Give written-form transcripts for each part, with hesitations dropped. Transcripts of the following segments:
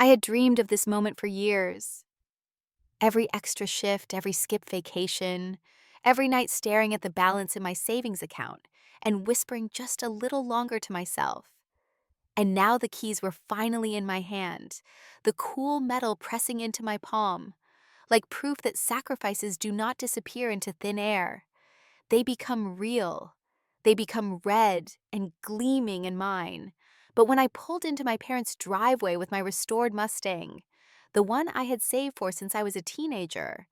I had dreamed of this moment for years. Every extra shift, every skip vacation, every night staring at the balance in my savings account and whispering just a little longer to myself. And now the keys were finally in my hand, the cool metal pressing into my palm, like proof that sacrifices do not disappear into thin air. They become real. They become red and gleaming in mine. But when I pulled into my parents' driveway with my restored Mustang, the one I had saved for since I was a teenager,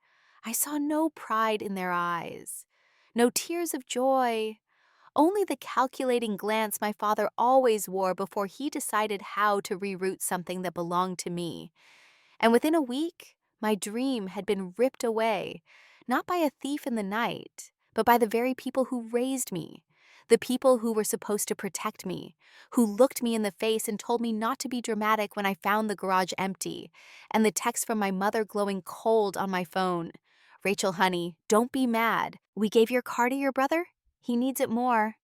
I saw no pride in their eyes, no tears of joy, only the calculating glance my father always wore before he decided how to reroute something that belonged to me. And within a week, my dream had been ripped away, not by a thief in the night, but by the very people who raised me, the people who were supposed to protect me, who looked me in the face and told me not to be dramatic when I found the garage empty, and the text from my mother glowing cold on my phone. "Rachel, honey, don't be mad. We gave your car to your brother? He needs it more."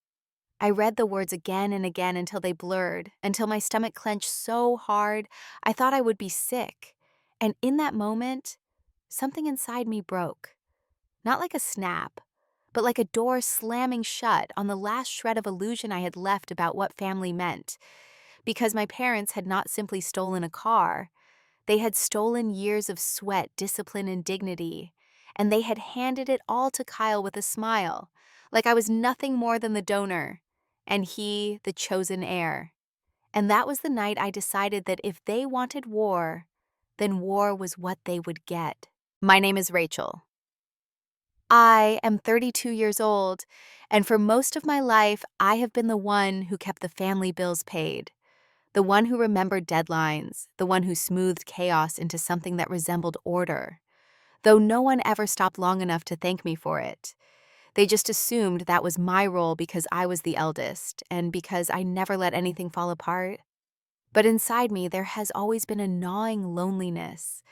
I read the words again and again until they blurred, until my stomach clenched so hard I thought I would be sick. And in that moment, something inside me broke. Not like a snap, but like a door slamming shut on the last shred of illusion I had left about what family meant. Because my parents had not simply stolen a car, they had stolen years of sweat, discipline, and dignity, and they had handed it all to Kyle with a smile, like I was nothing more than the donor, and he the chosen heir. And that was the night I decided that if they wanted war, then war was what they would get. My name is Rachel. I am 32 years old, and for most of my life, I have been the one who kept the family bills paid, the one who remembered deadlines, the one who smoothed chaos into something that resembled order, though no one ever stopped long enough to thank me for it. They just assumed that was my role because I was the eldest, and because I never let anything fall apart. But inside me, there has always been a gnawing loneliness,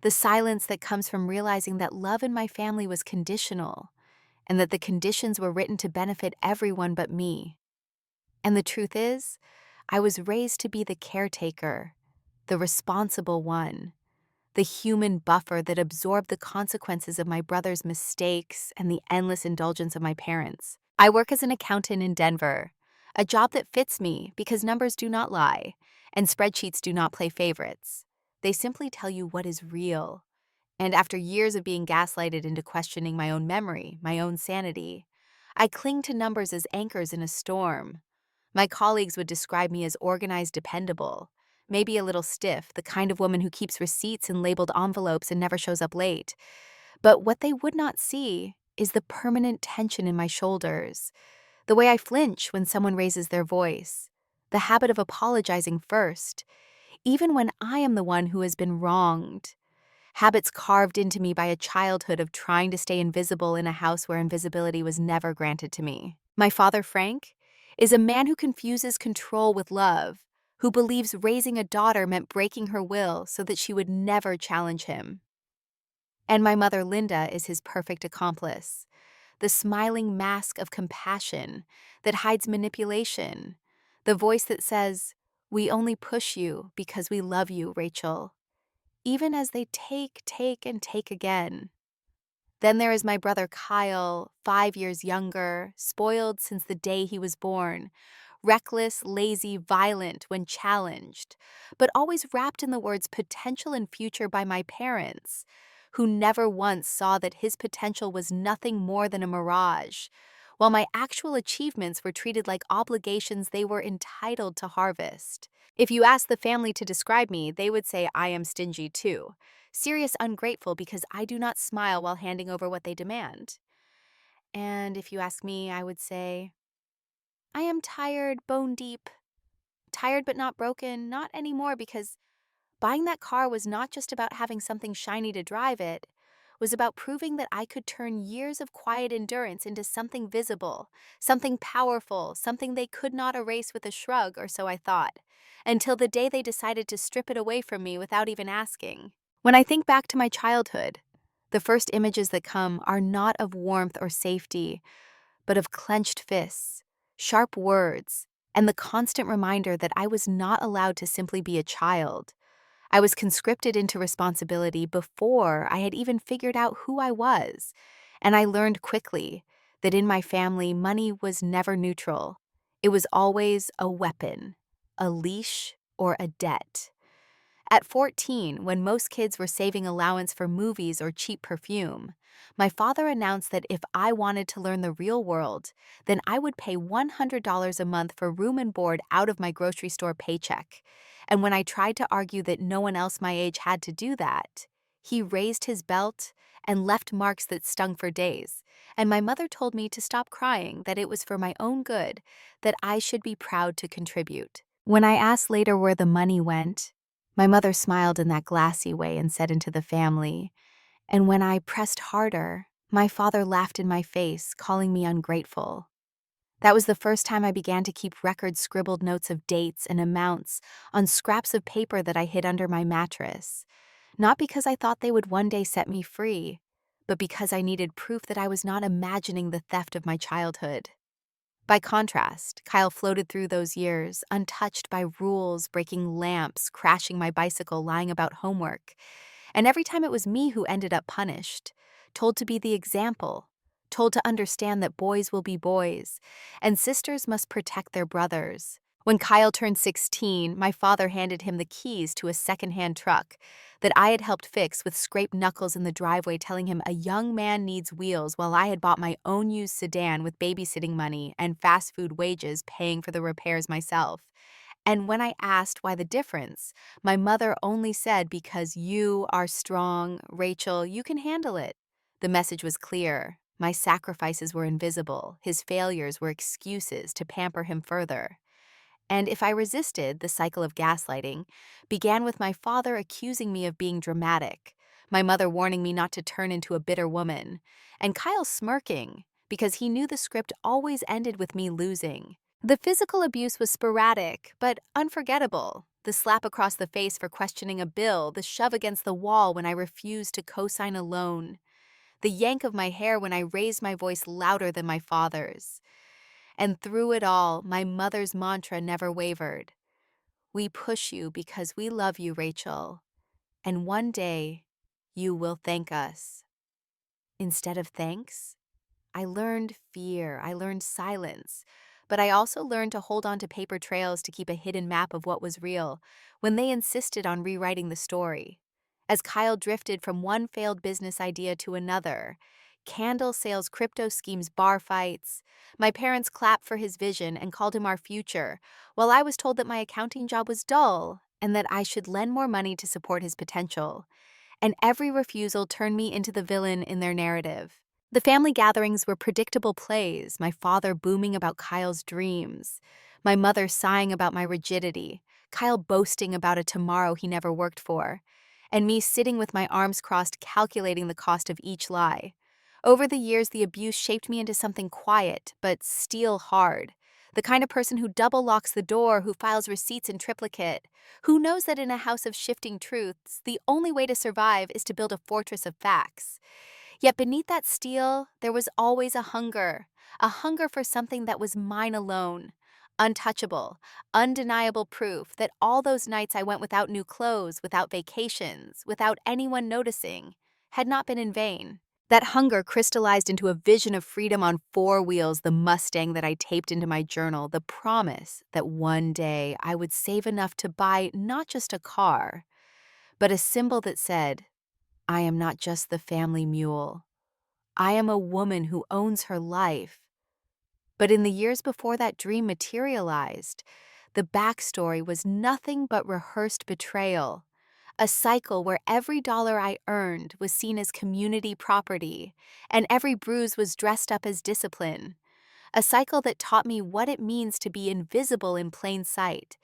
the silence that comes from realizing that love in my family was conditional, and that the conditions were written to benefit everyone but me. And the truth is, I was raised to be the caretaker, the responsible one, the human buffer that absorbed the consequences of my brother's mistakes and the endless indulgence of my parents. I work as an accountant in Denver, a job that fits me because numbers do not lie, and spreadsheets do not play favorites. They simply tell you what is real. And after years of being gaslighted into questioning my own memory, my own sanity, I cling to numbers as anchors in a storm. My colleagues would describe me as organized, dependable, maybe a little stiff, the kind of woman who keeps receipts in labeled envelopes and never shows up late. But what they would not see is the permanent tension in my shoulders, the way I flinch when someone raises their voice, the habit of apologizing first, even when I am the one who has been wronged. Habits carved into me by a childhood of trying to stay invisible in a house where invisibility was never granted to me. My father, Frank, is a man who confuses control with love, who believes raising a daughter meant breaking her will so that she would never challenge him. And my mother, Linda, is his perfect accomplice, the smiling mask of compassion that hides manipulation, the voice that says, "We only push you because we love you, Rachel," even as they take, and take again. Then there is my brother Kyle, 5 years younger, spoiled since the day he was born, reckless, lazy, violent when challenged, but always wrapped in the words potential and future by my parents, who never once saw that his potential was nothing more than a mirage, while my actual achievements were treated like obligations they were entitled to harvest. If you ask the family to describe me, they would say I am stingy too. Serious ungrateful because I do not smile while handing over what they demand. And if you ask me, I would say, I am tired, bone deep. Tired but not broken, not anymore, because buying that car was not just about having something shiny to drive it, was about proving that I could turn years of quiet endurance into something visible, something powerful, something they could not erase with a shrug, or so I thought, until the day they decided to strip it away from me without even asking. When I think back to my childhood, the first images that come are not of warmth or safety, but of clenched fists, sharp words, and the constant reminder that I was not allowed to simply be a child. I was conscripted into responsibility before I had even figured out who I was, and I learned quickly that in my family, money was never neutral. It was always a weapon, a leash, or a debt. At 14, when most kids were saving allowance for movies or cheap perfume, my father announced that if I wanted to learn the real world, then I would pay $100 a month for room and board out of my grocery store paycheck. And when I tried to argue that no one else my age had to do that, he raised his belt and left marks that stung for days. And my mother told me to stop crying, that it was for my own good, that I should be proud to contribute. When I asked later where the money went, my mother smiled in that glassy way and said into the family, and when I pressed harder, my father laughed in my face, calling me ungrateful. That was the first time I began to keep record scribbled notes of dates and amounts on scraps of paper that I hid under my mattress, not because I thought they would one day set me free, but because I needed proof that I was not imagining the theft of my childhood. By contrast, Kyle floated through those years, untouched by rules, breaking lamps, crashing my bicycle, lying about homework. And every time it was me who ended up punished, told to be the example, told to understand that boys will be boys, and sisters must protect their brothers. When Kyle turned 16, my father handed him the keys to a secondhand truck that I had helped fix with scraped knuckles in the driveway, telling him a young man needs wheels, while I had bought my own used sedan with babysitting money and fast food wages, paying for the repairs myself. And when I asked why the difference, my mother only said, "Because you are strong, Rachel, you can handle it." The message was clear. My sacrifices were invisible. His failures were excuses to pamper him further. And if I resisted, the cycle of gaslighting began with my father accusing me of being dramatic, my mother warning me not to turn into a bitter woman, and Kyle smirking because he knew the script always ended with me losing. The physical abuse was sporadic, but unforgettable. The slap across the face for questioning a bill, the shove against the wall when I refused to co-sign a loan, the yank of my hair when I raised my voice louder than my father's. And through it all, my mother's mantra never wavered. "We push you because we love you, Rachel, and one day you will thank us." Instead of thanks, I learned fear, I learned silence, but I also learned to hold on to paper trails to keep a hidden map of what was real when they insisted on rewriting the story. As Kyle drifted from one failed business idea to another, candle sales, crypto schemes, bar fights, my parents clapped for his vision and called him our future, while I was told that my accounting job was dull and that I should lend more money to support his potential. And every refusal turned me into the villain in their narrative. The family gatherings were predictable plays, my father booming about Kyle's dreams, my mother sighing about my rigidity, Kyle boasting about a tomorrow he never worked for, and me sitting with my arms crossed calculating the cost of each lie. Over the years, the abuse shaped me into something quiet, but steel hard. The kind of person who double locks the door, who files receipts in triplicate, who knows that in a house of shifting truths, the only way to survive is to build a fortress of facts. Yet beneath that steel, there was always a hunger for something that was mine alone. Untouchable, undeniable proof that all those nights I went without new clothes, without vacations, without anyone noticing, had not been in vain. That hunger crystallized into a vision of freedom on four wheels, the Mustang that I taped into my journal, the promise that one day I would save enough to buy not just a car, but a symbol that said, "I am not just the family mule. I am a woman who owns her life." But in the years before that dream materialized, the backstory was nothing but rehearsed betrayal. A cycle where every dollar I earned was seen as community property, and every bruise was dressed up as discipline. A cycle that taught me what it means to be invisible in plain sight,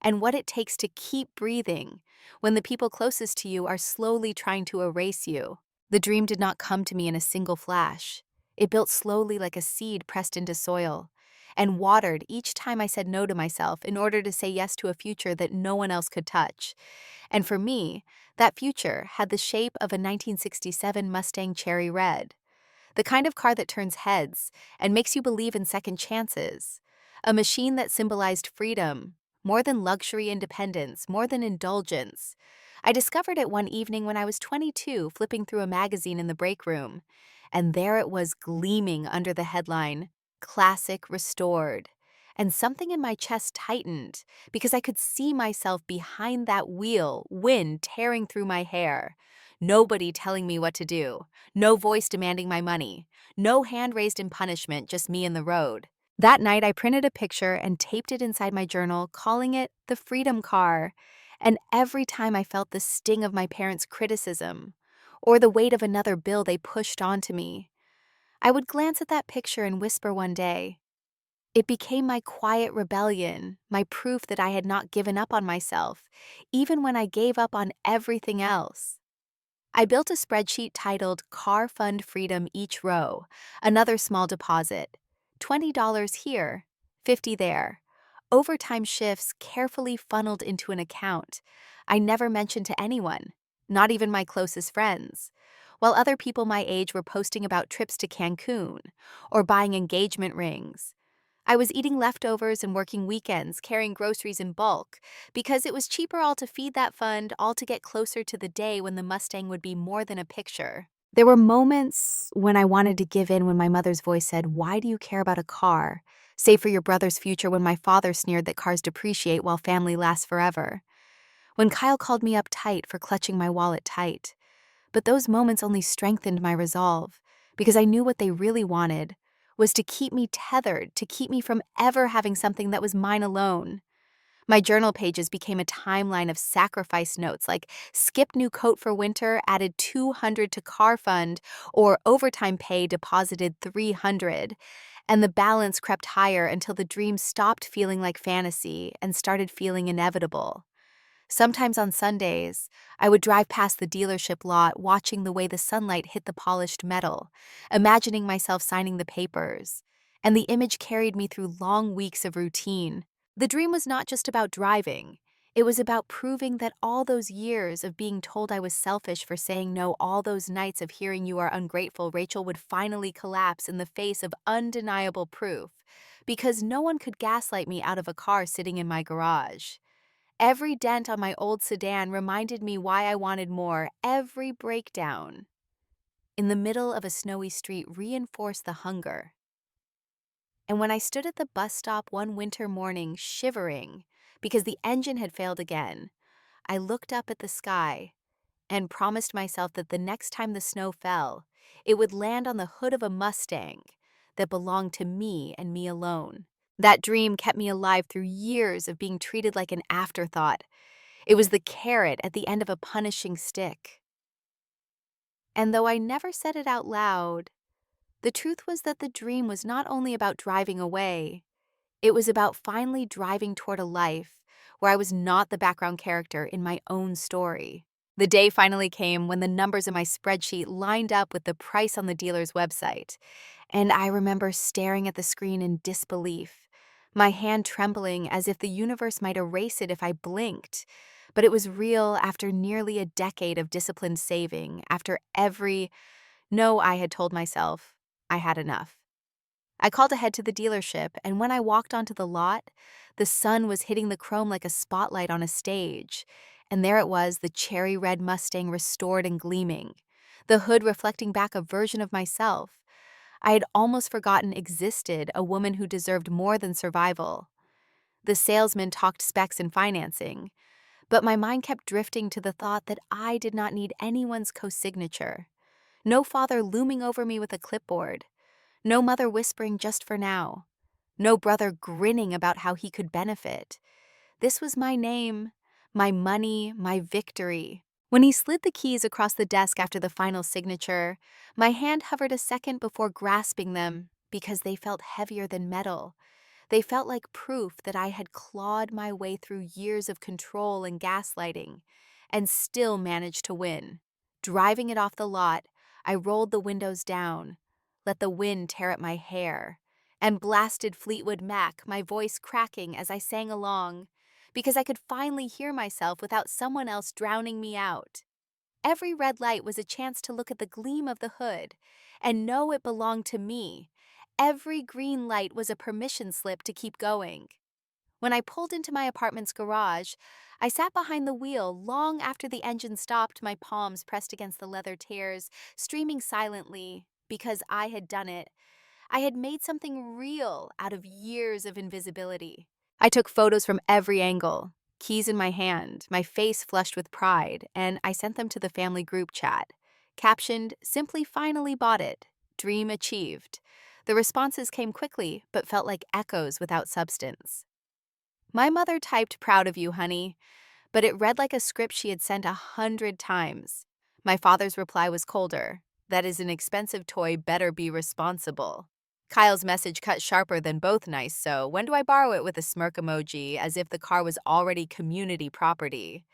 and what it takes to keep breathing when the people closest to you are slowly trying to erase you. The dream did not come to me in a single flash. It built slowly like a seed pressed into soil, and watered each time I said no to myself in order to say yes to a future that no one else could touch. And for me, that future had the shape of a 1967 Mustang Cherry Red, the kind of car that turns heads and makes you believe in second chances, a machine that symbolized freedom, more than luxury independence, more than indulgence. I discovered it one evening when I was 22, flipping through a magazine in the break room. And there it was gleaming under the headline, Classic Restored. And something in my chest tightened because I could see myself behind that wheel, wind tearing through my hair. Nobody telling me what to do, no voice demanding my money, no hand raised in punishment, just me and the road. That night, I printed a picture and taped it inside my journal, calling it the Freedom Car. And every time I felt the sting of my parents' criticism or the weight of another bill they pushed onto me, I would glance at that picture and whisper one day. It became my quiet rebellion, my proof that I had not given up on myself, even when I gave up on everything else. I built a spreadsheet titled Car Fund Freedom Each Row, another small deposit, $20 here, 50 there. Overtime shifts carefully funneled into an account I never mentioned to anyone, not even my closest friends, while other people my age were posting about trips to Cancun or buying engagement rings. I was eating leftovers and working weekends, carrying groceries in bulk, because it was cheaper all to feed that fund, all to get closer to the day when the Mustang would be more than a picture. There were moments when I wanted to give in when my mother's voice said, "Why do you care about a car? Save for your brother's future," when my father sneered that cars depreciate while family lasts forever. When Kyle called me uptight for clutching my wallet tight. But those moments only strengthened my resolve, because I knew what they really wanted was to keep me tethered, to keep me from ever having something that was mine alone. My journal pages became a timeline of sacrifice notes like skip new coat for winter, added 200 to car fund, or overtime pay deposited 300. And the balance crept higher until the dream stopped feeling like fantasy and started feeling inevitable. Sometimes on Sundays, I would drive past the dealership lot, watching the way the sunlight hit the polished metal, imagining myself signing the papers, and the image carried me through long weeks of routine. The dream was not just about driving. It was about proving that all those years of being told I was selfish for saying no, all those nights of hearing you are ungrateful, Rachel, would finally collapse in the face of undeniable proof, because no one could gaslight me out of a car sitting in my garage. Every dent on my old sedan reminded me why I wanted more. Every breakdown in the middle of a snowy street reinforced the hunger. And when I stood at the bus stop one winter morning, shivering because the engine had failed again, I looked up at the sky and promised myself that the next time the snow fell, it would land on the hood of a Mustang that belonged to me and me alone. That dream kept me alive through years of being treated like an afterthought. It was the carrot at the end of a punishing stick. And though I never said it out loud, the truth was that the dream was not only about driving away, it was about finally driving toward a life where I was not the background character in my own story. The day finally came when the numbers in my spreadsheet lined up with the price on the dealer's website, and I remember staring at the screen in disbelief, my hand trembling as if the universe might erase it if I blinked. But it was real after nearly a decade of disciplined saving, after every no I had told myself I had enough. I called ahead to the dealership, and when I walked onto the lot, the sun was hitting the chrome like a spotlight on a stage. And there it was, the cherry red Mustang restored and gleaming, the hood reflecting back a version of myself I had almost forgotten existed, a woman who deserved more than survival. The salesman talked specs and financing, but my mind kept drifting to the thought that I did not need anyone's co-signature. No father looming over me with a clipboard. No mother whispering just for now. No brother grinning about how he could benefit. This was my name, my money, my victory. When he slid the keys across the desk after the final signature, my hand hovered a second before grasping them because they felt heavier than metal. They felt like proof that I had clawed my way through years of control and gaslighting and still managed to win. Driving it off the lot, I rolled the windows down, let the wind tear at my hair, and blasted Fleetwood Mac, my voice cracking as I sang along, because I could finally hear myself without someone else drowning me out. Every red light was a chance to look at the gleam of the hood and know it belonged to me. Every green light was a permission slip to keep going. When I pulled into my apartment's garage, I sat behind the wheel long after the engine stopped, my palms pressed against the leather tears, streaming silently because I had done it. I had made something real out of years of invisibility. I took photos from every angle, keys in my hand, my face flushed with pride, and I sent them to the family group chat. Captioned, "Simply finally bought it. Dream achieved." The responses came quickly, but felt like echoes without substance. My mother typed, "Proud of you, honey," but it read like a script she had sent 100 times. My father's reply was colder. "That is an expensive toy, better be responsible." Kyle's message cut sharper than both nice, so when do I borrow it, with a smirk emoji, as if the car was already community property.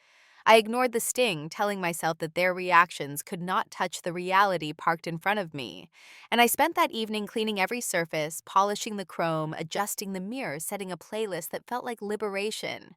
I ignored the sting, telling myself that their reactions could not touch the reality parked in front of me. And I spent that evening cleaning every surface, polishing the chrome, adjusting the mirror, setting a playlist that felt like liberation.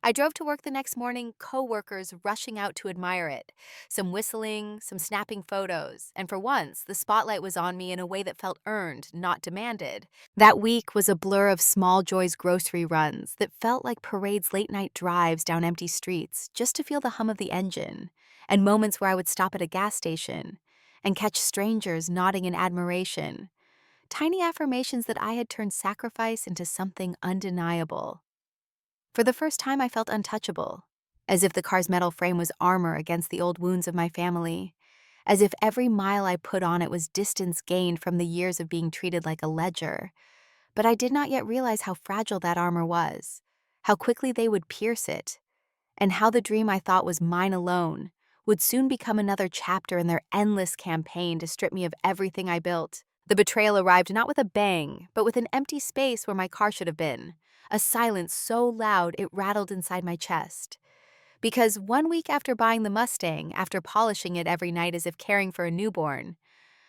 I drove to work the next morning, coworkers rushing out to admire it. Some whistling, some snapping photos, and for once, the spotlight was on me in a way that felt earned, not demanded. That week was a blur of small joys grocery runs that felt like parades, late night drives down empty streets just to feel the hum of the engine, and moments where I would stop at a gas station and catch strangers nodding in admiration. Tiny affirmations that I had turned sacrifice into something undeniable. For the first time, I felt untouchable, as if the car's metal frame was armor against the old wounds of my family, as if every mile I put on it was distance gained from the years of being treated like a ledger. But I did not yet realize how fragile that armor was, how quickly they would pierce it, and how the dream I thought was mine alone would soon become another chapter in their endless campaign to strip me of everything I built. The betrayal arrived not with a bang, but with an empty space where my car should have been, a silence so loud it rattled inside my chest. Because 1 week after buying the Mustang, after polishing it every night as if caring for a newborn,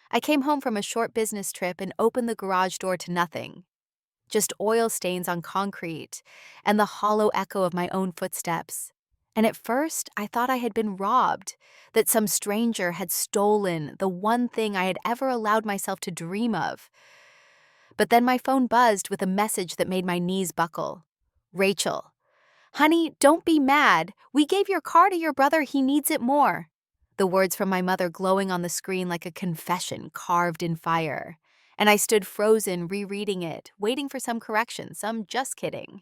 I came home from a short business trip and opened the garage door to nothing. Just oil stains on concrete and the hollow echo of my own footsteps. And at first, I thought I had been robbed, that some stranger had stolen the one thing I had ever allowed myself to dream of. But then my phone buzzed with a message that made my knees buckle. "Rachel, honey, don't be mad. We gave your car to your brother. He needs it more." The words from my mother glowing on the screen like a confession carved in fire. And I stood frozen, rereading it, waiting for some correction, some "just kidding."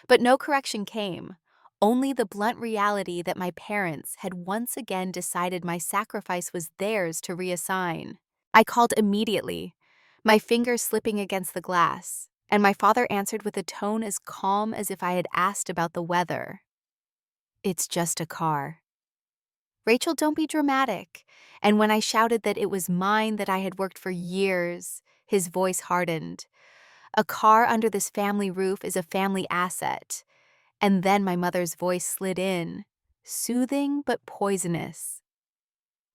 But no correction came. Only the blunt reality that my parents had once again decided my sacrifice was theirs to reassign. I called immediately, my fingers slipping against the glass, and my father answered with a tone as calm as if I had asked about the weather. "It's just a car." "Rachel, don't be dramatic." And when I shouted that it was mine, that I had worked for years, his voice hardened. "A car under this family roof is a family asset." And then my mother's voice slid in, soothing but poisonous.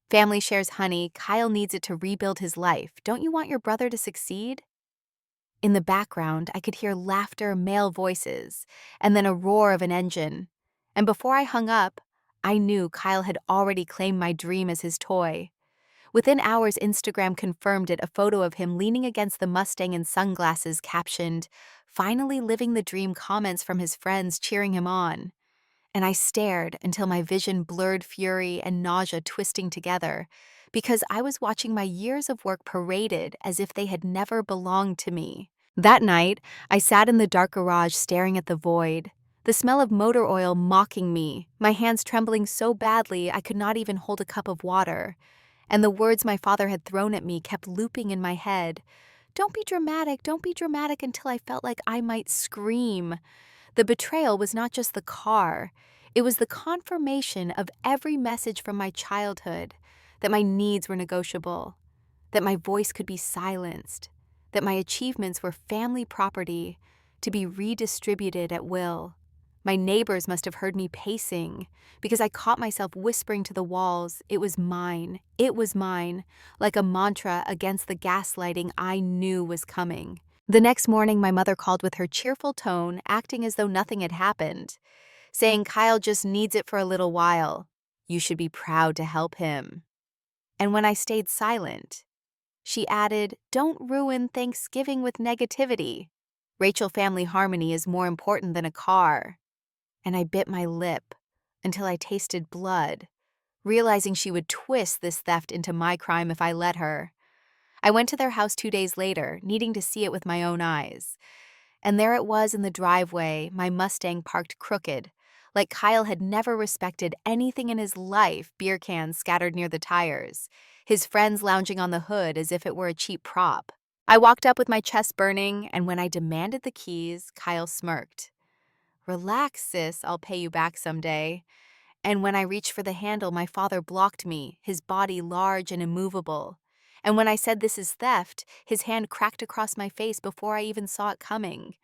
"Family shares, honey. Kyle needs it to rebuild his life. Don't you want your brother to succeed?" In the background, I could hear laughter, male voices, and then a roar of an engine. And before I hung up, I knew Kyle had already claimed my dream as his toy. Within hours, Instagram confirmed it, a photo of him leaning against the Mustang in sunglasses, captioned, "Finally living the dream," comments from his friends cheering him on. And I stared until my vision blurred, fury and nausea twisting together, because I was watching my years of work paraded as if they had never belonged to me. That night, I sat in the dark garage staring at the void, the smell of motor oil mocking me, my hands trembling so badly I could not even hold a cup of water. And the words my father had thrown at me kept looping in my head. Don't be dramatic," until I felt like I might scream. The betrayal was not just the car. It was the confirmation of every message from my childhood, that my needs were negotiable, that my voice could be silenced, that my achievements were family property to be redistributed at will. My neighbors must have heard me pacing, because I caught myself whispering to the walls, it was mine, like a mantra against the gaslighting I knew was coming. The next morning, my mother called with her cheerful tone, acting as though nothing had happened, saying, "Kyle just needs it for a little while. You should be proud to help him." And when I stayed silent, she added, "Don't ruin Thanksgiving with negativity." Rachel, family harmony is more important than a car. And I bit my lip until I tasted blood, realizing she would twist this theft into my crime if I let her. I went to their house 2 days later, needing to see it with my own eyes. And there it was in the driveway, my Mustang parked crooked, like Kyle had never respected anything in his life, beer cans scattered near the tires, his friends lounging on the hood as if it were a cheap prop. I walked up with my chest burning, and when I demanded the keys, Kyle smirked. Relax, sis, I'll pay you back someday. And when I reached for the handle, my father blocked me, his body large and immovable. And when I said this is theft, his hand cracked across my face before I even saw it coming,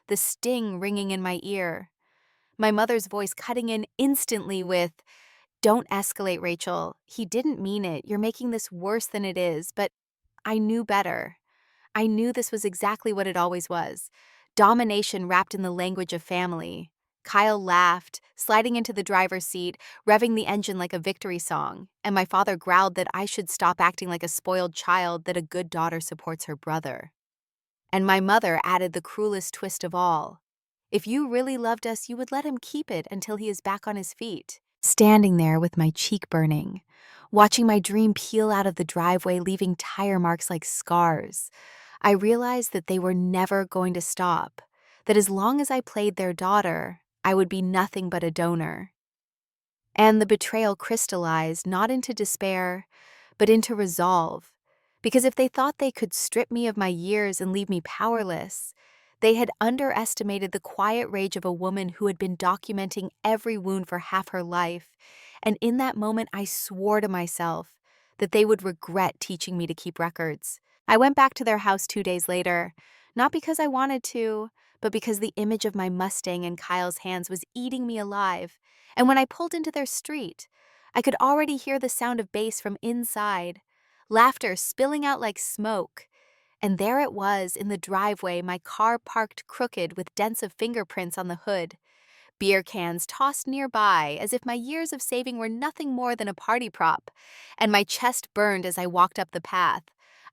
the sting ringing in my ear. My mother's voice cutting in instantly with, "Don't escalate, Rachel. He didn't mean it. You're making this worse than it is." But I knew better. I knew this was exactly what it always was. Domination wrapped in the language of family. Kyle laughed, sliding into the driver's seat, revving the engine like a victory song, and my father growled that I should stop acting like a spoiled child, that a good daughter supports her brother. And my mother added the cruelest twist of all. If you really loved us, you would let him keep it until he is back on his feet. Standing there with my cheek burning, watching my dream peel out of the driveway, leaving tire marks like scars, I realized that they were never going to stop, that as long as I played their daughter, I would be nothing but a donor. And the betrayal crystallized not into despair, but into resolve. Because if they thought they could strip me of my years and leave me powerless, they had underestimated the quiet rage of a woman who had been documenting every wound for half her life. And in that moment, I swore to myself that they would regret teaching me to keep records. I went back to their house 2 days later, not because I wanted to, but because the image of my Mustang in Kyle's hands was eating me alive. And when I pulled into their street, I could already hear the sound of bass from inside, laughter spilling out like smoke. And there it was in the driveway, my car parked crooked with dents of fingerprints on the hood, beer cans tossed nearby as if my years of saving were nothing more than a party prop, and my chest burned as I walked up the path.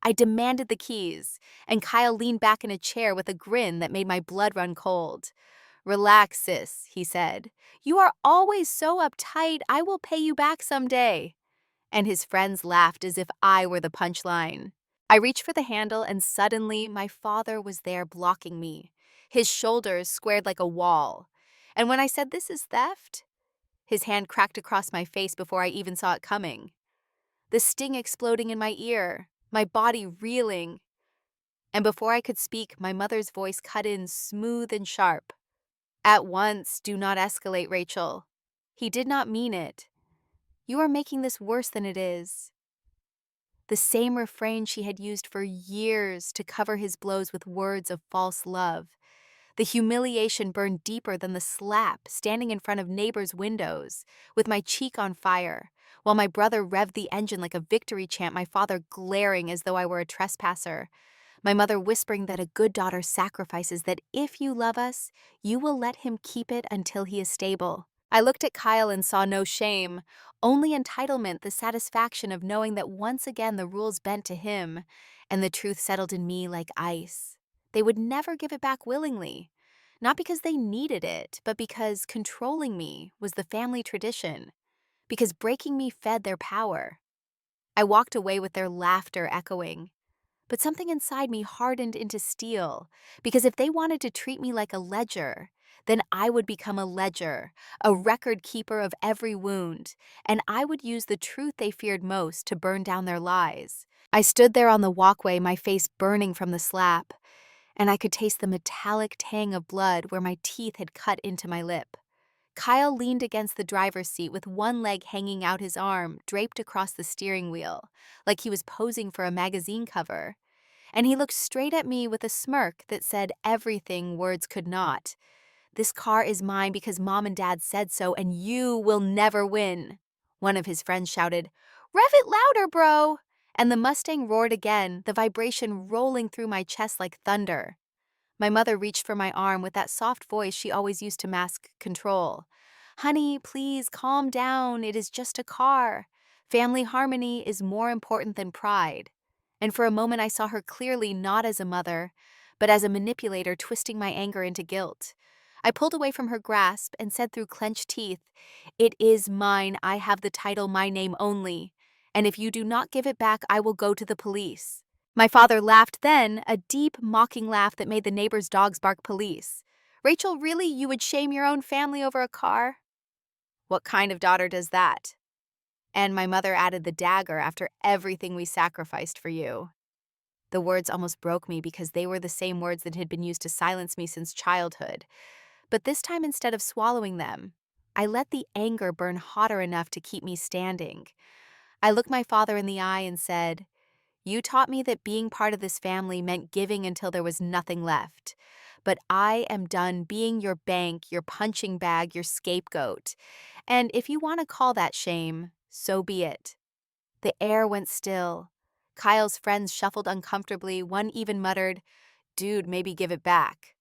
I demanded the keys, and Kyle leaned back in a chair with a grin that made my blood run cold. "Relax, sis," he said. "You are always so uptight. I will pay you back someday." And his friends laughed as if I were the punchline. I reached for the handle, and suddenly my father was there blocking me, his shoulders squared like a wall. And when I said this is theft, his hand cracked across my face before I even saw it coming. The sting exploding in my ear, my body reeling. And before I could speak, my mother's voice cut in smooth and sharp. "At once, do not escalate, Rachel. He did not mean it. You are making this worse than it is." The same refrain she had used for years to cover his blows with words of false love. The humiliation burned deeper than the slap, standing in front of neighbors' windows, with my cheek on fire, while my brother revved the engine like a victory chant, my father glaring as though I were a trespasser, my mother whispering that a good daughter sacrifices, that if you love us, you will let him keep it until he is stable. I looked at Kyle and saw no shame, only entitlement, the satisfaction of knowing that once again the rules bent to him, and the truth settled in me like ice. They would never give it back willingly, not because they needed it, but because controlling me was the family tradition, because breaking me fed their power. I walked away with their laughter echoing, but something inside me hardened into steel, because if they wanted to treat me like a ledger, then I would become a ledger, a record keeper of every wound, and I would use the truth they feared most to burn down their lies. I stood there on the walkway, my face burning from the slap, and I could taste the metallic tang of blood where my teeth had cut into my lip. Kyle leaned against the driver's seat with one leg hanging out, his arm draped across the steering wheel, like he was posing for a magazine cover. And he looked straight at me with a smirk that said everything words could not. "This car is mine because Mom and Dad said so, and you will never win." One of his friends shouted, "Rev it louder, bro!" And the Mustang roared again, the vibration rolling through my chest like thunder. My mother reached for my arm with that soft voice she always used to mask control. "Honey, please calm down. It is just a car. Family harmony is more important than pride." And for a moment I saw her clearly, not as a mother, but as a manipulator twisting my anger into guilt. I pulled away from her grasp and said through clenched teeth, "It is mine. I have the title, my name only. And if you do not give it back, I will go to the police." My father laughed then, a deep, mocking laugh that made the neighbor's dogs bark police. "Rachel, really? You would shame your own family over a car?" "What kind of daughter does that?" "And my mother added the dagger after everything we sacrificed for you." The words almost broke me because they were the same words that had been used to silence me since childhood. But this time, instead of swallowing them, I let the anger burn hotter enough to keep me standing. I looked my father in the eye and said, "You taught me that being part of this family meant giving until there was nothing left. But I am done being your bank, your punching bag, your scapegoat. And if you want to call that shame, so be it." The air went still. Kyle's friends shuffled uncomfortably. One even muttered, "Dude, maybe give it back."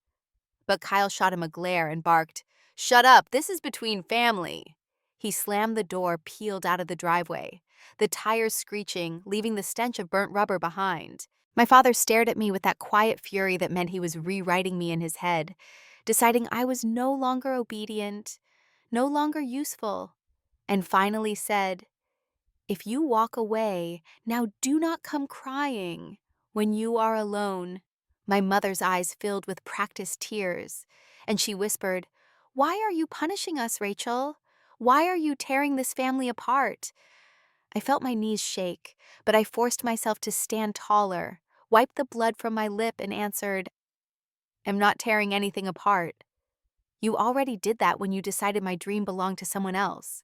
But Kyle shot him a glare and barked, "Shut up, this is between family." He slammed the door, peeled out of the driveway, the tires screeching, leaving the stench of burnt rubber behind. My father stared at me with that quiet fury that meant he was rewriting me in his head, deciding I was no longer obedient, no longer useful, and finally said, "If you walk away, now do not come crying. When you are alone." My mother's eyes filled with practiced tears, and she whispered, "Why are you punishing us, Rachel? Why are you tearing this family apart?" I felt my knees shake, but I forced myself to stand taller, wiped the blood from my lip, and answered, "I'm not tearing anything apart. You already did that when you decided my dream belonged to someone else."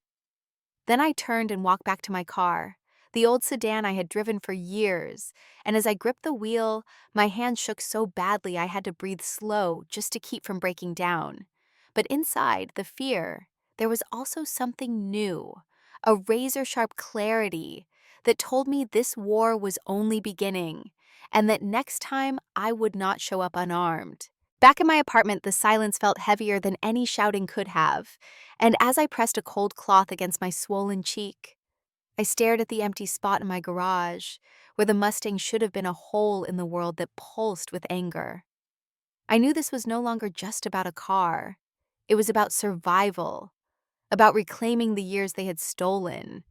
Then I turned and walked back to my car, the old sedan I had driven for years, and as I gripped the wheel, my hand shook so badly I had to breathe slow just to keep from breaking down. But inside, the fear, there was also something new, a razor-sharp clarity that told me this war was only beginning, and that next time I would not show up unarmed. Back in my apartment, the silence felt heavier than any shouting could have, and as I pressed a cold cloth against my swollen cheek, I stared at the empty spot in my garage, where the Mustang should have been a hole in the world that pulsed with anger. I knew this was no longer just about a car. It was about survival, about reclaiming the years they had stolen.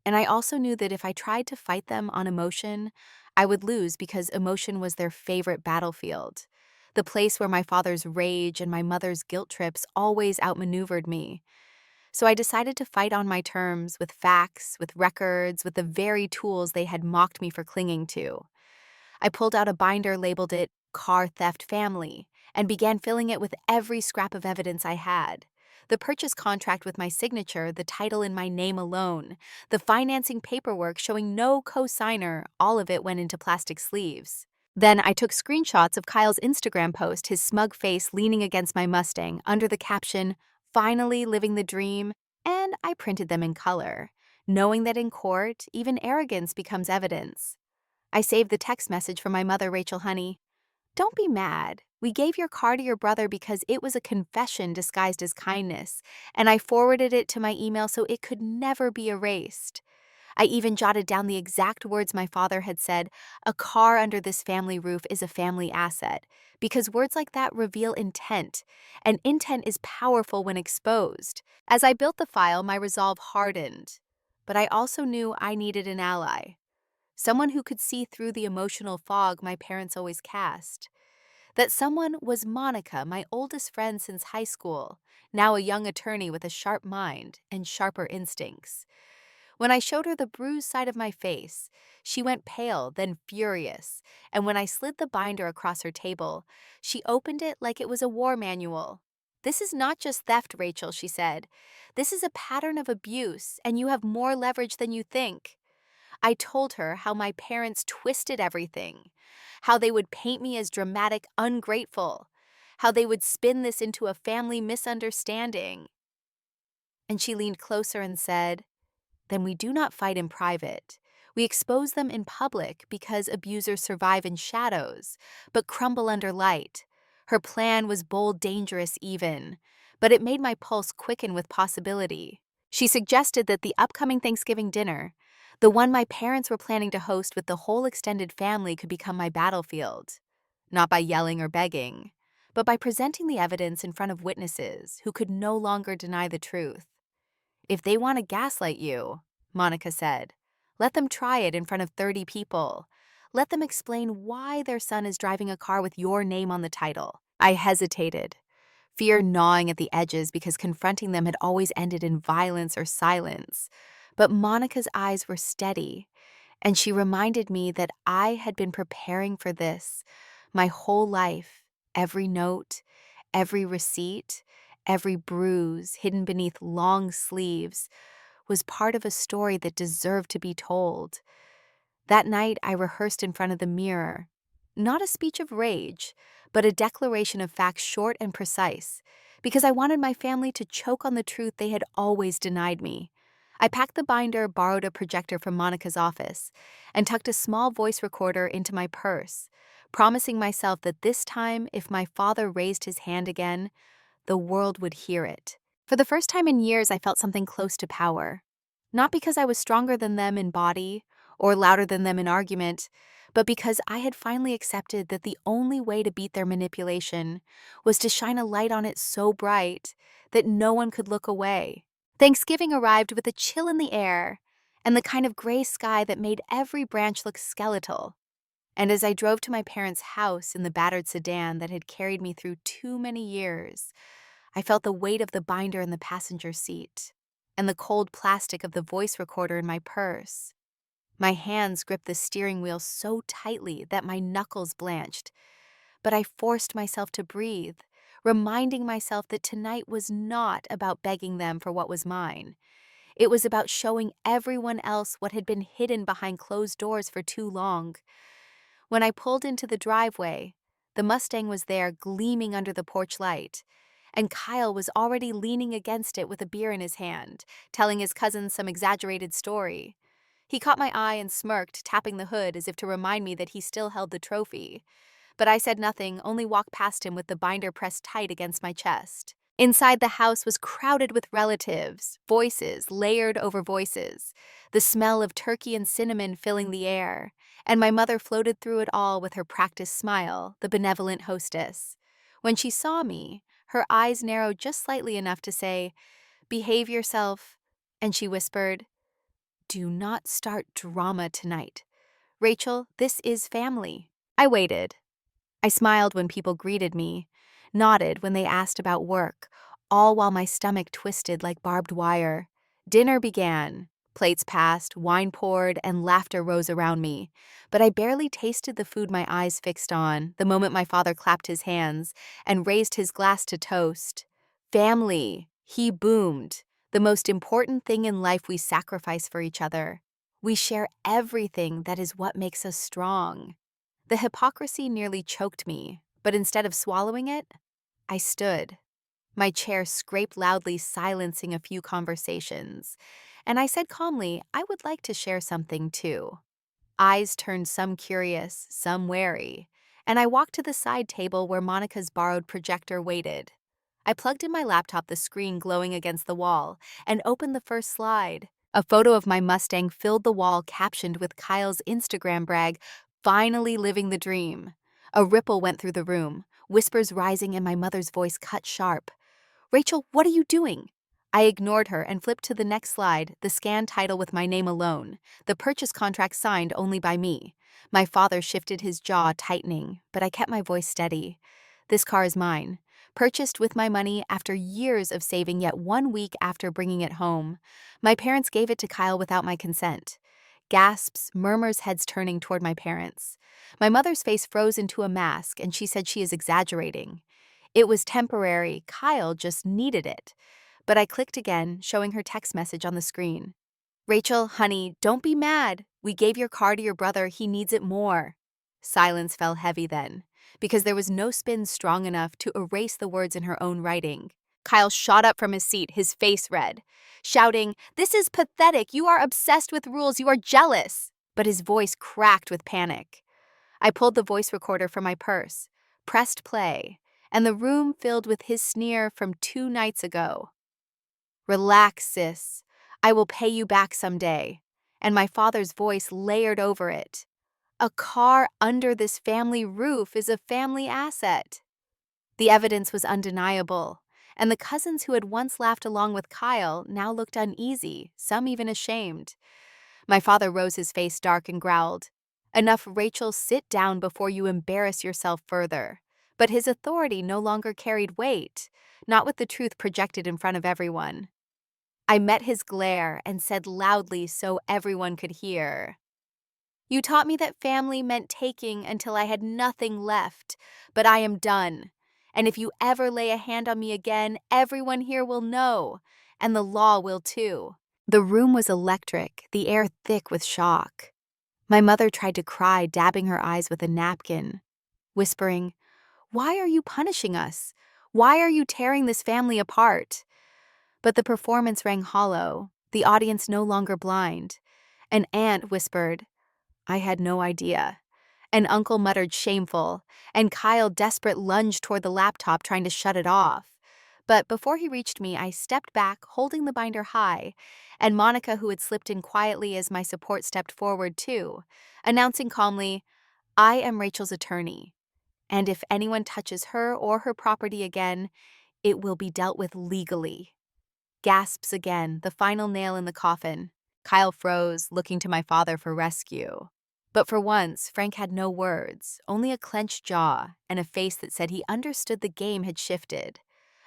And I also knew that if I tried to fight them on emotion, I would lose because emotion was their favorite battlefield, the place where my father's rage and my mother's guilt trips always outmaneuvered me. So I decided to fight on my terms, with facts, with records, with the very tools they had mocked me for clinging to. I pulled out a binder, labeled it Car Theft Family, and began filling it with every scrap of evidence I had. The purchase contract with my signature, the title in my name alone, the financing paperwork showing no co-signer, all of it went into plastic sleeves. Then I took screenshots of Kyle's Instagram post, his smug face leaning against my Mustang, under the caption, "Finally living the dream," and I printed them in color, knowing that in court, even arrogance becomes evidence. I saved the text message from my mother, Rachel Honey. "Don't be mad. We gave your car to your brother because it was a confession disguised as kindness, and I forwarded it to my email so it could never be erased." I even jotted down the exact words my father had said, "A car under this family roof is a family asset," because words like that reveal intent, and intent is powerful when exposed. As I built the file, my resolve hardened. But I also knew I needed an ally, someone who could see through the emotional fog my parents always cast. That someone was Monica, my oldest friend since high school, now a young attorney with a sharp mind and sharper instincts. When I showed her the bruised side of my face, she went pale, then furious, and when I slid the binder across her table, she opened it like it was a war manual. "This is not just theft, Rachel," she said. "This is a pattern of abuse, and you have more leverage than you think." I told her how my parents twisted everything, how they would paint me as dramatic, ungrateful, how they would spin this into a family misunderstanding. And she leaned closer and said, "Then we do not fight in private. We expose them in public because abusers survive in shadows, but crumble under light." Her plan was bold, dangerous even, but it made my pulse quicken with possibility. She suggested that the upcoming Thanksgiving dinner, the one my parents were planning to host with the whole extended family, could become my battlefield. not by yelling or begging, but by presenting the evidence in front of witnesses who could no longer deny the truth. If they want to gaslight you, Monica said, let them try it in front of 30 people. Let them explain why their son is driving a car with your name on the title. I hesitated, fear gnawing at the edges because confronting them had always ended in violence or silence. But Monica's eyes were steady, and she reminded me that I had been preparing for this my whole life. Every note, every receipt, every bruise hidden beneath long sleeves was part of a story that deserved to be told. That night, I rehearsed in front of the mirror. Not a speech of rage, but a declaration of facts short and precise, because I wanted my family to choke on the truth they had always denied me. I packed the binder, borrowed a projector from Monica's office, and tucked a small voice recorder into my purse, promising myself that this time, if my father raised his hand again, the world would hear it. For the first time in years, I felt something close to power. Not because I was stronger than them in body or louder than them in argument, but because I had finally accepted that the only way to beat their manipulation was to shine a light on it so bright that no one could look away. Thanksgiving arrived with a chill in the air and the kind of gray sky that made every branch look skeletal. And as I drove to my parents' house in the battered sedan that had carried me through too many years, I felt the weight of the binder in the passenger seat and the cold plastic of the voice recorder in my purse. My hands gripped the steering wheel so tightly that my knuckles blanched, but I forced myself to breathe, reminding myself that tonight was not about begging them for what was mine. It was about showing everyone else what had been hidden behind closed doors for too long. When I pulled into the driveway, the Mustang was there gleaming under the porch light, and Kyle was already leaning against it with a beer in his hand, telling his cousin some exaggerated story. He caught my eye and smirked, tapping the hood as if to remind me that he still held the trophy. But I said nothing, only walked past him with the binder pressed tight against my chest. Inside the house was crowded with relatives, voices layered over voices, the smell of turkey and cinnamon filling the air, and my mother floated through it all with her practiced smile, the benevolent hostess. When she saw me, her eyes narrowed just slightly enough to say, "Behave yourself," and she whispered, "Do not start drama tonight. Rachel, this is family." I waited. I smiled when people greeted me, nodded when they asked about work, all while my stomach twisted like barbed wire. Dinner began. Plates passed, wine poured, and laughter rose around me. But I barely tasted the food my eyes fixed on the moment my father clapped his hands and raised his glass to toast. Family, he boomed. The most important thing in life we sacrifice for each other. We share everything that is what makes us strong. The hypocrisy nearly choked me, but instead of swallowing it, I stood. My chair scraped loudly, silencing a few conversations, and I said calmly, I would like to share something too. Eyes turned some curious, some wary, and I walked to the side table where Monica's borrowed projector waited. I plugged in my laptop, the screen glowing against the wall, and opened the first slide. A photo of my Mustang filled the wall, captioned with Kyle's Instagram brag, "Finally living the dream." A ripple went through the room, whispers rising, and my mother's voice cut sharp. "Rachel, what are you doing?" I ignored her and flipped to the next slide, the scanned title with my name alone, the purchase contract signed only by me. My father shifted, his jaw tightening, but I kept my voice steady. This car is mine, purchased with my money after years of saving, yet 1 week after bringing it home. My parents gave it to Kyle without my consent. Gasps, murmurs, heads turning toward my parents. My mother's face froze into a mask, and she said she is exaggerating. It was temporary, Kyle just needed it. But I clicked again, showing her text message on the screen. "Rachel, honey, don't be mad. We gave your car to your brother, he needs it more." Silence fell heavy then, because there was no spin strong enough to erase the words in her own writing. Kyle shot up from his seat, his face red, shouting, "This is pathetic. You are obsessed with rules. You are jealous." But his voice cracked with panic. I pulled the voice recorder from my purse, pressed play, and the room filled with his sneer from 2 nights ago. "Relax, sis. I will pay you back someday." And my father's voice layered over it. A car under this family roof is a family asset. The evidence was undeniable, and the cousins who had once laughed along with Kyle now looked uneasy, some even ashamed. My father rose his face dark and growled, "Enough, Rachel, sit down before you embarrass yourself further." But his authority no longer carried weight, not with the truth projected in front of everyone. I met his glare and said loudly so everyone could hear, "You taught me that family meant taking until I had nothing left, but I am done. And if you ever lay a hand on me again, everyone here will know, and the law will too." The room was electric, the air thick with shock. My mother tried to cry, dabbing her eyes with a napkin, whispering, "Why are you punishing us? Why are you tearing this family apart?" But the performance rang hollow, the audience no longer blind. An aunt whispered, "I had no idea." An uncle muttered shameful, and Kyle desperate lunged toward the laptop trying to shut it off. But before he reached me, I stepped back, holding the binder high, and Monica, who had slipped in quietly as my support, stepped forward too, announcing calmly, "I am Rachel's attorney, and if anyone touches her or her property again, it will be dealt with legally." Gasps again, the final nail in the coffin. Kyle froze, looking to my father for rescue. But for once, Frank had no words, only a clenched jaw and a face that said he understood the game had shifted.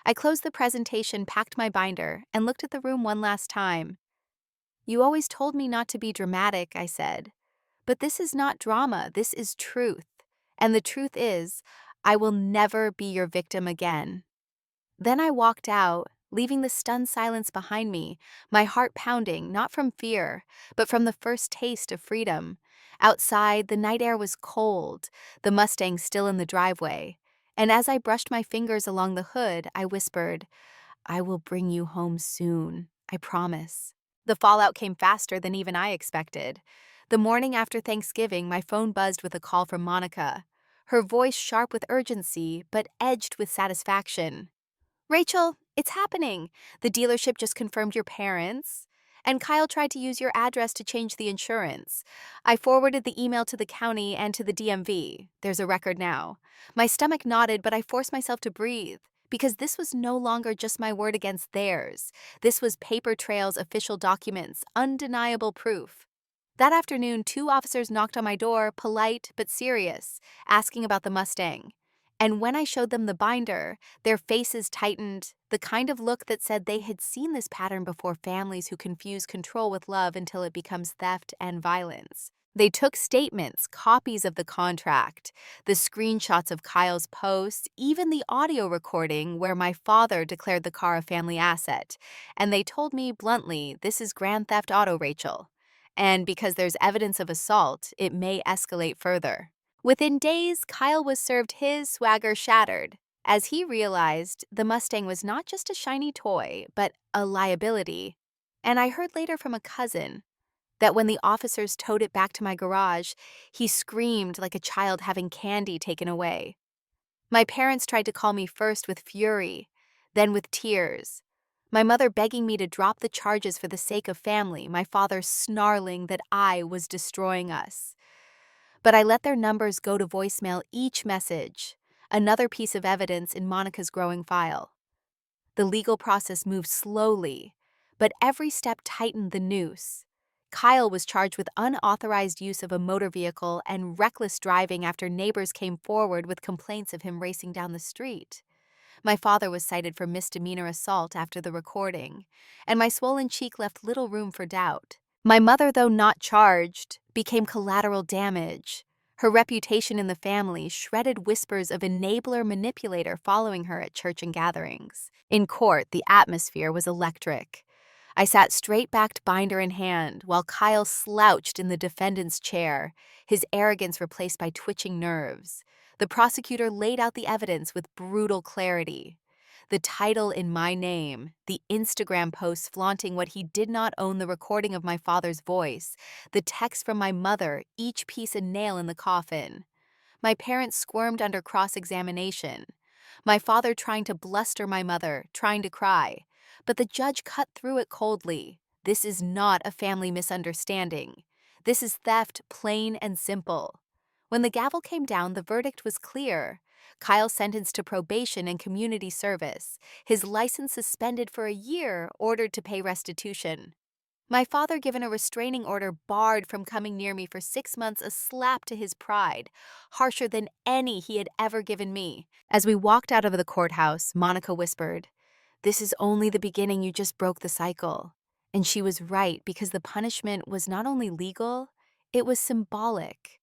I closed the presentation, packed my binder, and looked at the room one last time. "You always told me not to be dramatic," I said. "But this is not drama, this is truth. And the truth is, I will never be your victim again." Then I walked out, leaving the stunned silence behind me, my heart pounding, not from fear, but from the first taste of freedom. Outside, the night air was cold, the Mustang still in the driveway. And as I brushed my fingers along the hood, I whispered, "I will bring you home soon, I promise." The fallout came faster than even I expected. The morning after Thanksgiving, my phone buzzed with a call from Monica, her voice sharp with urgency, but edged with satisfaction. "Rachel, it's happening. The dealership just confirmed your parents. And Kyle tried to use your address to change the insurance. I forwarded the email to the county and to the DMV. There's a record now." My stomach knotted, but I forced myself to breathe, because this was no longer just my word against theirs. This was paper trails, official documents, undeniable proof. That afternoon, 2 officers knocked on my door, polite but serious, asking about the Mustang. And when I showed them the binder, their faces tightened, the kind of look that said they had seen this pattern before: families who confuse control with love until it becomes theft and violence. They took statements, copies of the contract, the screenshots of Kyle's posts, even the audio recording where my father declared the car a family asset. And they told me bluntly, "This is Grand Theft Auto, Rachel. And because there's evidence of assault, it may escalate further." Within days, Kyle was served his swagger shattered, as he realized the Mustang was not just a shiny toy, but a liability. And I heard later from a cousin that when the officers towed it back to my garage, he screamed like a child having candy taken away. My parents tried to call me first with fury, then with tears. My mother begging me to drop the charges for the sake of family, my father snarling that I was destroying us. But I let their numbers go to voicemail, each message, another piece of evidence in Monica's growing file. The legal process moved slowly, but every step tightened the noose. Kyle was charged with unauthorized use of a motor vehicle and reckless driving after neighbors came forward with complaints of him racing down the street. My father was cited for misdemeanor assault after the recording, and my swollen cheek left little room for doubt. My mother, though not charged, became collateral damage. Her reputation in the family shredded, whispers of enabler manipulator following her at church and gatherings. In court, the atmosphere was electric. I sat straight-backed, binder in hand, while Kyle slouched in the defendant's chair, his arrogance replaced by twitching nerves. The prosecutor laid out the evidence with brutal clarity. The title in my name, the Instagram posts flaunting what he did not own, the recording of my father's voice, the text from my mother, each piece a nail in the coffin. My parents squirmed under cross-examination. My father trying to bluster, my mother trying to cry. But the judge cut through it coldly. "This is not a family misunderstanding. This is theft, plain and simple." When the gavel came down, the verdict was clear. Kyle sentenced to probation and community service, his license suspended for a year, ordered to pay restitution. My father given a restraining order barred from coming near me for 6 months, a slap to his pride, harsher than any he had ever given me. As we walked out of the courthouse, Monica whispered, "This is only the beginning, you just broke the cycle." And she was right, because the punishment was not only legal, it was symbolic.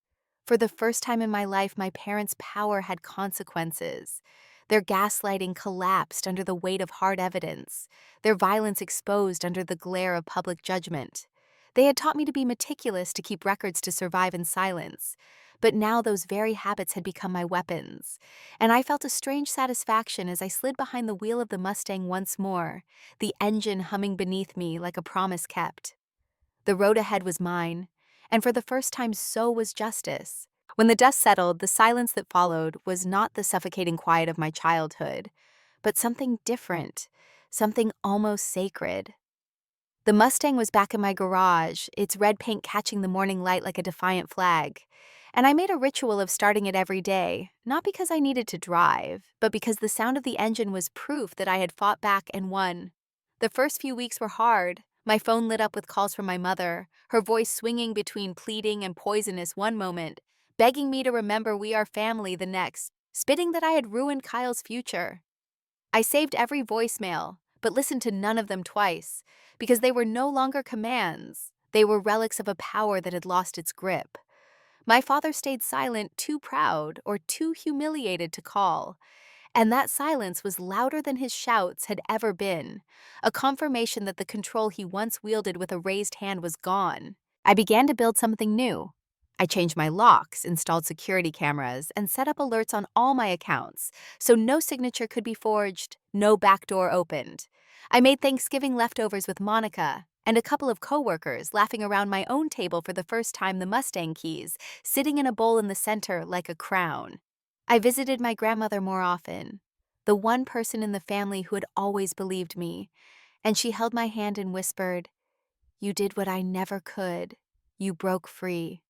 For the first time in my life, my parents' power had consequences. Their gaslighting collapsed under the weight of hard evidence, their violence exposed under the glare of public judgment. They had taught me to be meticulous, to keep records, to survive in silence. But now those very habits had become my weapons, and I felt a strange satisfaction as I slid behind the wheel of the Mustang once more, the engine humming beneath me like a promise kept. The road ahead was mine, and for the first time so was justice. When the dust settled, the silence that followed was not the suffocating quiet of my childhood, but something different, something almost sacred. The Mustang was back in my garage, its red paint catching the morning light like a defiant flag. And I made a ritual of starting it every day, not because I needed to drive, but because the sound of the engine was proof that I had fought back and won. The first few weeks were hard. My phone lit up with calls from my mother, her voice swinging between pleading and poisonous one moment, begging me to remember we are family the next, spitting that I had ruined Kyle's future. I saved every voicemail, but listened to none of them twice, because they were no longer commands. They were relics of a power that had lost its grip. My father stayed silent, too proud or too humiliated to call. And that silence was louder than his shouts had ever been, a confirmation that the control he once wielded with a raised hand was gone. I began to build something new. I changed my locks, installed security cameras, and set up alerts on all my accounts, so no signature could be forged, no backdoor opened. I made Thanksgiving leftovers with Monica and a couple of coworkers, laughing around my own table for the first time, the Mustang keys sitting in a bowl in the center like a crown. I visited my grandmother more often, the one person in the family who had always believed me, and she held my hand and whispered, "You did what I never could. You broke free."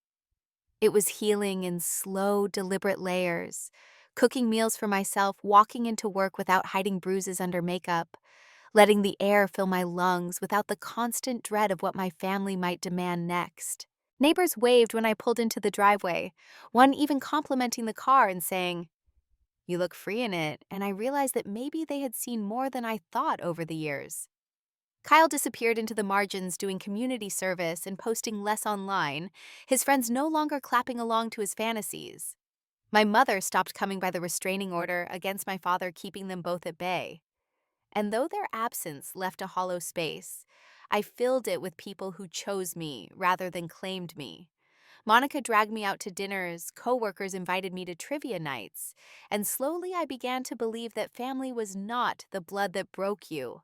It was healing in slow, deliberate layers, cooking meals for myself, walking into work without hiding bruises under makeup, letting the air fill my lungs without the constant dread of what my family might demand next. Neighbors waved when I pulled into the driveway, one even complimenting the car and saying, "You look free in it," and I realized that maybe they had seen more than I thought over the years. Kyle disappeared into the margins, doing community service and posting less online, his friends no longer clapping along to his fantasies. My mother stopped coming by the restraining order against my father, keeping them both at bay. And though their absence left a hollow space, I filled it with people who chose me rather than claimed me. Monica dragged me out to dinners, coworkers invited me to trivia nights, and slowly I began to believe that family was not the blood that broke you,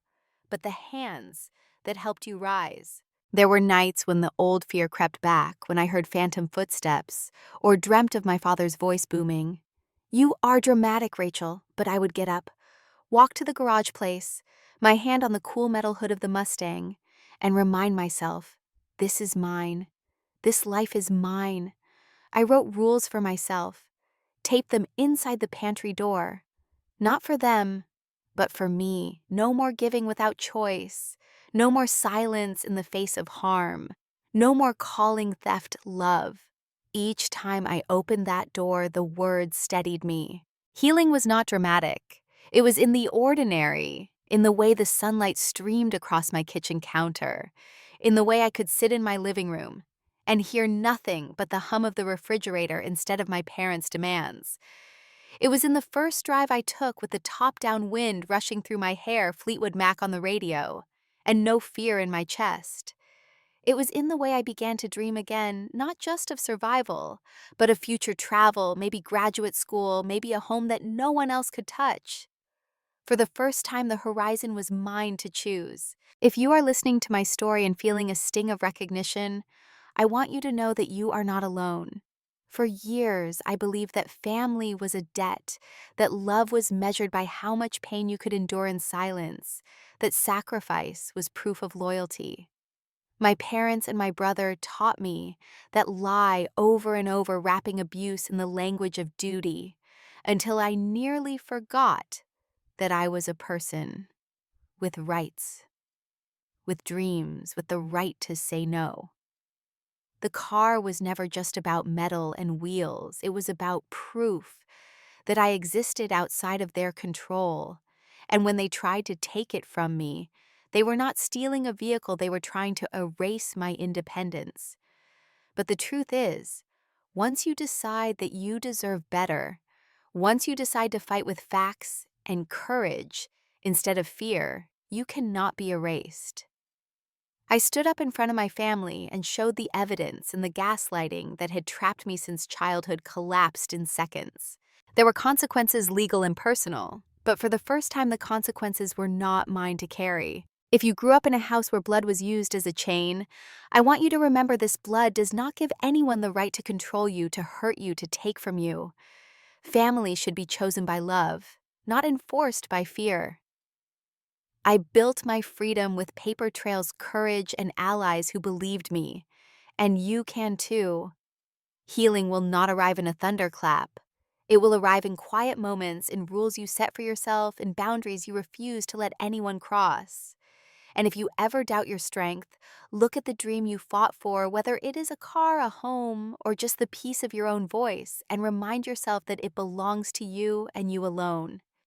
but the hands that helped you rise. There were nights when the old fear crept back, when I heard phantom footsteps, or dreamt of my father's voice booming. "You are dramatic, Rachel," but I would get up, walk to the garage place, my hand on the cool metal hood of the Mustang, and remind myself, this is mine. This life is mine. I wrote rules for myself, taped them inside the pantry door. Not for them, but for me. No more giving without choice. No more silence in the face of harm. No more calling theft love. Each time I opened that door, the words steadied me. Healing was not dramatic. It was in the ordinary, in the way the sunlight streamed across my kitchen counter, in the way I could sit in my living room and hear nothing but the hum of the refrigerator instead of my parents' demands. It was in the first drive I took with the top-down wind rushing through my hair, Fleetwood Mac on the radio, and no fear in my chest. It was in the way I began to dream again, not just of survival, but of future travel, maybe graduate school, maybe a home that no one else could touch. For the first time, the horizon was mine to choose. If you are listening to my story and feeling a sting of recognition, I want you to know that you are not alone. For years, I believed that family was a debt, that love was measured by how much pain you could endure in silence, that sacrifice was proof of loyalty. My parents and my brother taught me that lie over and over, wrapping abuse in the language of duty, until I nearly forgot that I was a person with rights, with dreams, with the right to say no. The car was never just about metal and wheels, it was about proof that I existed outside of their control. And when they tried to take it from me, they were not stealing a vehicle, they were trying to erase my independence. But the truth is, once you decide that you deserve better, once you decide to fight with facts and courage instead of fear, you cannot be erased. I stood up in front of my family and showed the evidence, and the gaslighting that had trapped me since childhood collapsed in seconds. There were consequences, legal and personal, but for the first time, the consequences were not mine to carry. If you grew up in a house where blood was used as a chain, I want you to remember this blood does not give anyone the right to control you, to hurt you, to take from you. Family should be chosen by love, not enforced by fear. I built my freedom with paper trails, courage, and allies who believed me. And you can too. Healing will not arrive in a thunderclap. It will arrive in quiet moments, in rules you set for yourself, in boundaries you refuse to let anyone cross. And if you ever doubt your strength, look at the dream you fought for, whether it is a car, a home, or just the peace of your own voice, and remind yourself that it belongs to you and you alone.